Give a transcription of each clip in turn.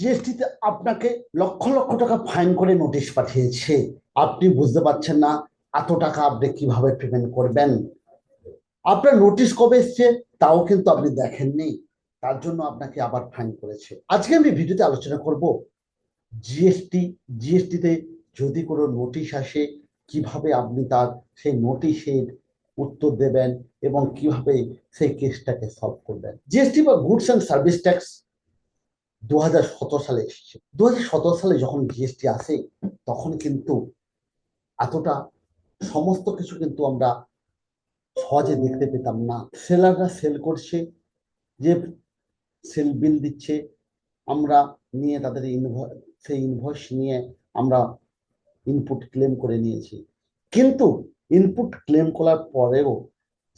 জিএসটিতে আপনাকে লক্ষ লক্ষ টাকা ফাইন করে নোটিশ পাঠিয়েছে, আপনি বুঝতে পারছেন না এত টাকা আপনি কিভাবে পেমেন্ট করবেন। আপনার নোটিশ কবে এসছে তাও কিন্তু আপনি দেখেননি, তার জন্য আপনাকে আবার ফাইন করেছে। আজকে আমি ভিডিওতে আলোচনা করব জিএসটিতে যদি কোনো নোটিশ আসে কিভাবে আপনি তার সেই নোটিশের উত্তর দেবেন এবং কিভাবে সেই কেসটাকে সলভ করবেন। জিএসটি বা গুডস অ্যান্ড সার্ভিস ট্যাক্স 2017 সালে এসেছে। 2017 সালে যখন জিএসটি আসে তখন কিন্তু এতটা সমস্ত কিছু কিন্তু আমরা সহজে দেখতে পেতাম না। সেলাররা সেল করছে, যে সেল বিল দিচ্ছে, আমরা নিয়ে তাদের সেই ইনভয়েস নিয়ে আমরা ইনপুট ক্লেম করে নিয়েছি। কিন্তু ইনপুট ক্লেম করার পরেও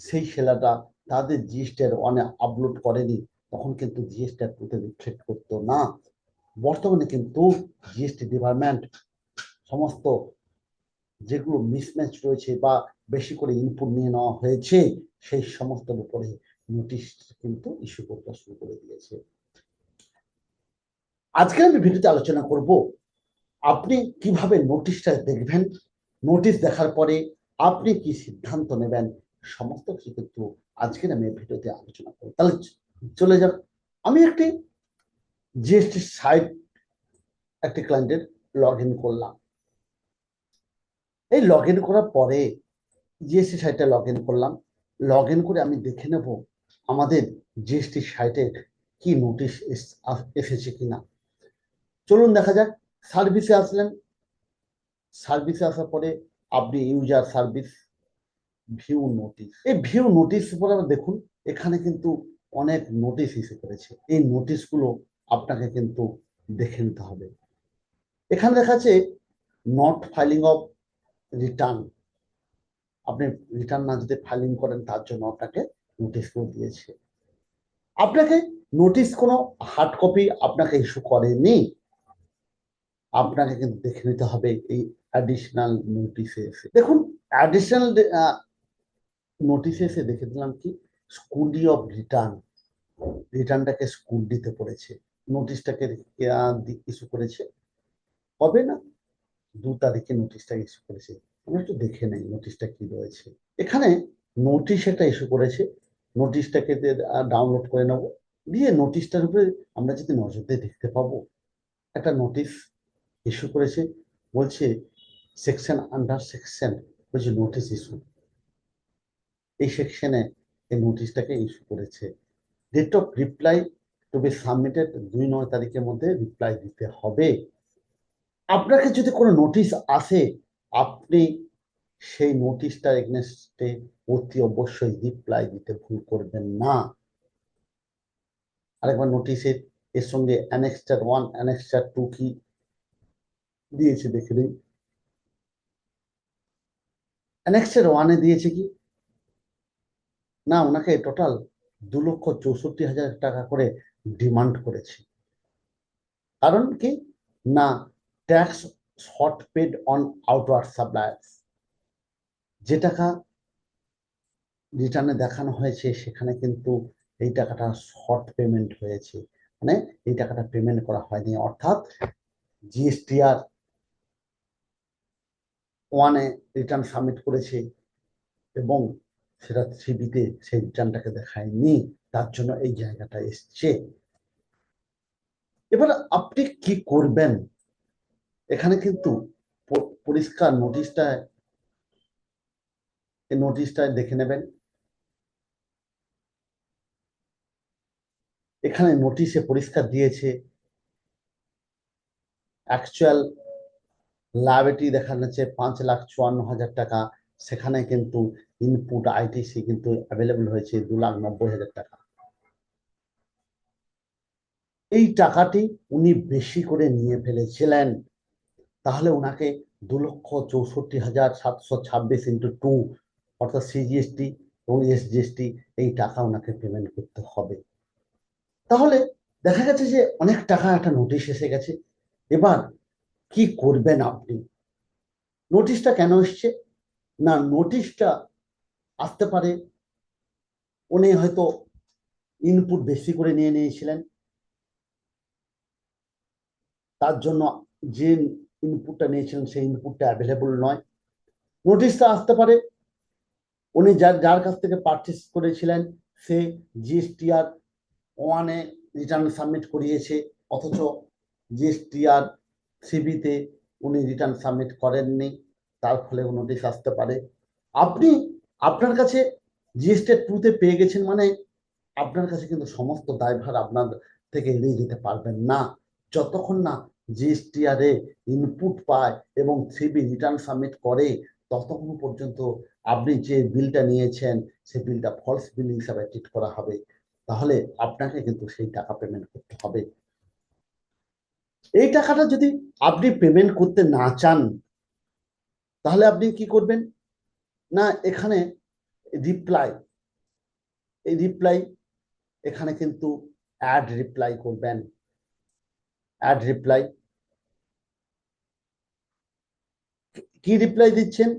সেই সেলাররা তাদের জিএসটি অনেক আপলোড করেনি, তখন কিন্তু জিএসটি রিফ্লেক্ট করতো না। বর্তমানে কিন্তু জিএসটি ডিপার্টমেন্ট সমস্ত যেগুলো মিসম্যাচ রয়েছে বা বেশি করে ইনপুট নিয়ে নেওয়া হয়েছে সেই সমস্তর উপরে নোটিশ কিন্তু ইস্যু করতে শুরু করে দিয়েছে। আজকে আমি ভিডিওতে আলোচনা করব আপনি কিভাবে নোটিশটা দেখবেন, নোটিশ দেখার পরে আপনি কি সিদ্ধান্ত নেবেন, সমস্ত কিছু কিন্তু আজকের আমি ভিডিওতে আলোচনা করব। তাহলে চলে যাক। আমি একটি জিএসটি সাইট একটি ক্লায়েন্টের লগ ইন করলাম। এই লগ ইন করার পরে জিএসটি সাইটে লগ ইন করলাম। লগ ইন করে আমি দেখে নেব আমাদের জিএসটি সাইটে কি নোটিশ এসেছে কিনা। চলুন দেখা যাক। সার্ভিসে আসলেন, সার্ভিসে আসার পরে আপনি ইউজার সার্ভিস ভিউ নোটিশ, এই ভিউ নোটিশ পরে দেখুন এখানে কিন্তু অনেক নোটিশ ইস্যু করেছে। এই নোটিশগুলো আপনাকে কিন্তু দেখে নিতে হবে। এখানে দেখা যাচ্ছে নট ফাইলিং অফ রিটার্ন, আপনি রিটার্ন না যদি ফাইলিং করেন তার জন্য আপনাকে নোটিশ করে দিয়েছে। আপনাকে নোটিশ কোনো হার্ড কপি আপনাকে ইস্যু করেনি, আপনাকে কিন্তু দেখে নিতে হবে এই অ্যাডিশনাল নোটিশে এসে। দেখুন অ্যাডিশনাল নোটিশে এসে দেখে দিলাম কি স্কুডি অফ রিটার্ন, রিটার্নটাকে স্কুল দিতে পড়েছে। নোটিশটাকে ইস্যু করেছে কবে না 2 তারিখে নোটিশটা ইস্যু করেছে। আমরা একটু দেখে নেই নোটিশটা কি রয়েছে। এখানে নোটিশ একটা ইস্যু করেছে, নোটিশটাকে ডাউনলোড করে নেবো, দিয়ে নোটিশটার উপরে আমরা যদি নজর দিয়ে দেখতে পাবো একটা নোটিশ ইস্যু করেছে, বলছে সেকশন আন্ডার সেকশন, বলছে নোটিশ ইস্যু, এই সেকশনে এই নোটিশটাকে ইস্যু করেছে। Date of reply to be submitted 2/9 তারিখের মধ্যে রিপ্লাই দিতে হবে। আপনাকে যদি কোনো নোটিশ আসে আপনি সেই নোটিশটার এগেনস্টে অতি অবশ্যই রিপ্লাই দিতে ভুল করবেন না। আরেকবার নোটিশের এর সঙ্গে অ্যানেক্সচার 1 অ্যানেক্সচার 2 কি দিয়েছে দেখে নিন। অ্যানেক্সচার 1-এ দিয়েছে কি না, ওনাকে টোটাল 2,64,000 টাকা করে ডিমান্ড করেছে। কারণ কি না, tax short paid on outward suppliers, যে টাকা রিটার্নে দেখানো হয়েছে সেখানে কিন্তু এই টাকাটা শর্ট পেমেন্ট হয়েছে, মানে এই টাকাটা পেমেন্ট করা হয়নি, অর্থাৎ জিএসটিআর 1-এ রিটার্ন সাবমিট করেছে এবং সেটা 3B-তে সেই রিটার্নটাকে দেখায়নি, তার জন্য এই জায়গাটা এসছে। এবার আপনি কি করবেন, এখানে কিন্তু পরিষ্কার নোটিশটা দেখে নেবেন। এখানে নোটিশে পরিষ্কার দিয়েছে অ্যাকচুয়াল লায়াবিলিটি দেখানো যাচ্ছে 5,54,000 টাকা, সেখানে কিন্তু ইনপুট আইটিসি কিন্তু অ্যাভেলেবল হয়েছে 2,90,000 টাকা। এই টাকাটি উনি বেশি করে নিয়ে ফেলেছিলেন, তাহলে ওনাকে 2,64,726 ইন্টু 2 অর্থাৎ সিজিএসটি এবং এসজিএসটি এই টাকা ওনাকে পেমেন্ট করতে হবে। তাহলে দেখা গেছে যে অনেক টাকা একটা নোটিশ এসে গেছে। এবার কি করবেন আপনি? নোটিশটা কেন এসছে না, নোটিশটা আসতে পারে উনি হয়তো ইনপুট বেশি করে নিয়ে নিয়েছিলেন, তার জন্য যে ইনপুটটা নিয়েছিলেন সেই ইনপুটটা অ্যাভেলেবল নয়। নোটিশটা আসতে পারে উনি যার যার কাছ থেকে পারচেস করেছিলেন সে জিএসটিআর 1-এ রিটার্ন সাবমিট করিয়েছে, অথচ জিএসটিআর 3-তে উনি রিটার্ন সাবমিট করেননি, তার ফলে নোটিশ আসতে পারে। আপনি আপনার কাছে জিএসটি 2-তে পেয়ে গেছেন মানে আপনার কাছে কিন্তু সমস্ত দায়ভার আপনার থেকে এড়িয়ে যেতে পারবেন না, যতক্ষণ না জিএসটিআর এ ইনপুট পায় এবং 3B রিটার্ন সাবমিট করে ততক্ষণ পর্যন্ত আপনি যে বিলটা নিয়েছেন সেই বিলটা ফলস বিল হিসাবে ট্রিট করা হবে, তাহলে আপনাকে কিন্তু সেই টাকা পেমেন্ট করতে হবে। এই টাকাটা যদি আপনি পেমেন্ট করতে না চান তাহলে আপনি কি করবেন না, এখানে রিপ্লাই, এই রিপ্লাই এখানে কিন্তু অ্যাড রিপ্লাই করবেন। অ্যাড রিপ্লাই কি রিপ্লাই দিচ্ছেন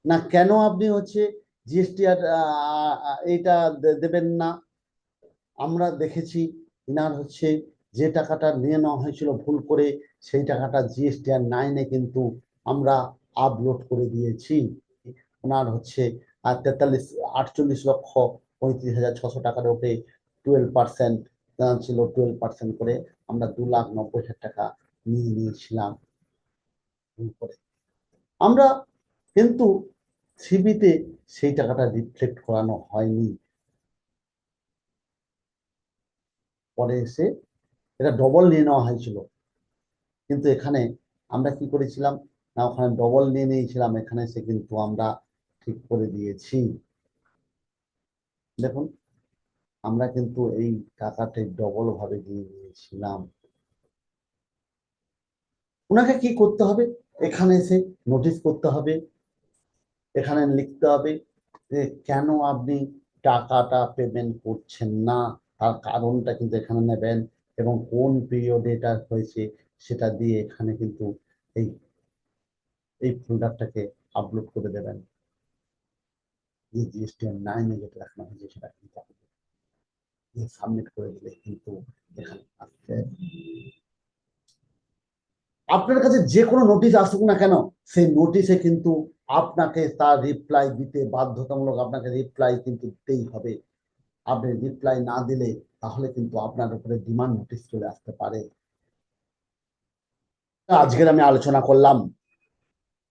না, কেন আপনি হচ্ছে জিএসটি আর এইটা দেবেন না। আমরা দেখেছি ইনার হচ্ছে যে টাকাটা নিয়ে নেওয়া হয়েছিল ভুল করে সেই টাকাটা জিএসটি আর 9-এ কিন্তু আমরা আপলোড করে দিয়েছি। ওনার হচ্ছে 48,38,35,600 টাকার উপরে 12% ছিল, 12% করে আমরা 2,90,000 টাকা নিয়ে নিয়েছিলাম ভুল করে। আমরা কিন্তু সিবিতে সেই টাকাটা রিফ্লেক্ট করানো হয়নি, পরে এসে এটা ডবল নিয়ে নেওয়া হয়েছিল, কিন্তু এখানে আমরা কি করেছিলাম না ওখানে ডবল নিয়ে নিয়েছিলাম, এখানে এসে কিন্তু আমরা ঠিক করে দিয়েছি। দেখুন আমরা কিন্তু এই টাকাটা ডবল ভাবে দিয়ে নিয়েছিলাম। ওনাকে কি করতে হবে, এখানে এসে নোটিশ করতে হবে, এখানে লিখতে হবে যে কেন আপনি টাকাটা পেমেন্ট করছেন না, তার কারণটা কিন্তু এখানে নেবেন এবং কোন পিরিয়ডে এটা হয়েছে সেটা দিয়ে এখানে কিন্তু এই এই ফোল্ডারটাকে আপলোড করে দেবেন। যে জিএসটি 9-এ যেটা দেখানো হয়েছে সেটা কিন্তু সাবমিট করে দিলে কিন্তু এখানে আসছে। আপনার কাছে যে কোনো নোটিশ আসুক না কেন সেই নোটিশে কিন্তু আপনাকে তার রিপ্লাই দিতে বাধ্যতামূলক, আপনাকে রিপ্লাই কিন্তু দিতেই হবে। আপনি রিপ্লাই না দিলে তাহলে কিন্তু আপনার উপরে ডিমান্ড নোটিশ চলে আসতে পারে। আজকের আমি আলোচনা করলাম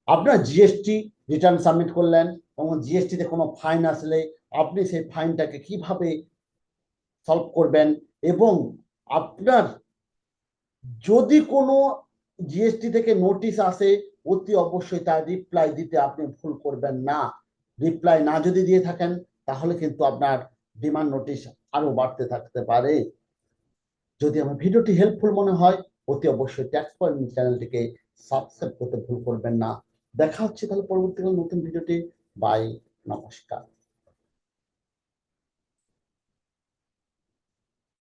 আপনার জিএসটি রিটার্ন সাবমিট করলেন এবং জিএসটিতে কোনো ফাইন আসলে আপনি সেই ফাইনটাকে কিভাবে সলভ করবেন, এবং আপনার যদি কোনো জিএসটি থেকে নোটিশ আসে অতি অবশ্যই তার রিপ্লাই দিতে আপনি ভুল করবেন না। রিপ্লাই না যদি দিয়ে থাকেন তাহলে কিন্তু আপনার ডিমান্ড নোটিশ আরো বাড়তে থাকতে পারে। যদি আমার ভিডিওটি হেল্পফুল মনে হয় অতি অবশ্যই ট্যাক্স পয়েন্ট চ্যানেলটিকে সাবস্ক্রাইব করতে ভুল করবেন না। দেখা হচ্ছে তাহলে পরবর্তীকালে নতুন ভিডিওটি। বাই, নমস্কার।